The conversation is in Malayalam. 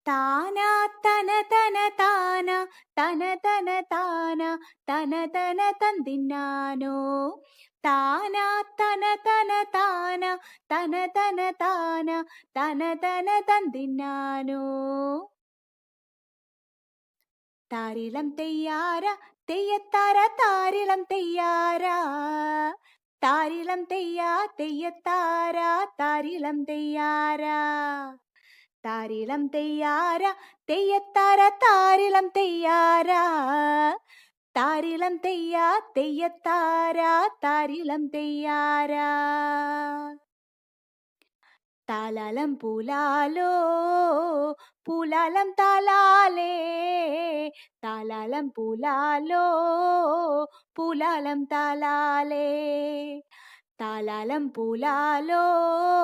താനാ തന തന താന തന തന താന തന തന തന്തിന്നാനോ താനാ തന തന താന തന തന താന തന തന തന്തിന്നാനോ താരിളം തെയ്യാര തെയ്യത്താര താരിളം തെയ്യാര താരിളം തെയ്യാ തെയ്യത്താര താരിളം തെയ്യാര താരിളം തെയ്യാര തെയ്യത്താര താരിളം തെയ്യാര താരിളം തെയ്യാ തെയ്യത്താര താരിളം തെയ്യാര താലാലം പൂലാലോ പൂലാലം താലാലേ താലാലം പൂലാലോ പൂലാലം താലാലേ താലാലം പൂലാലോ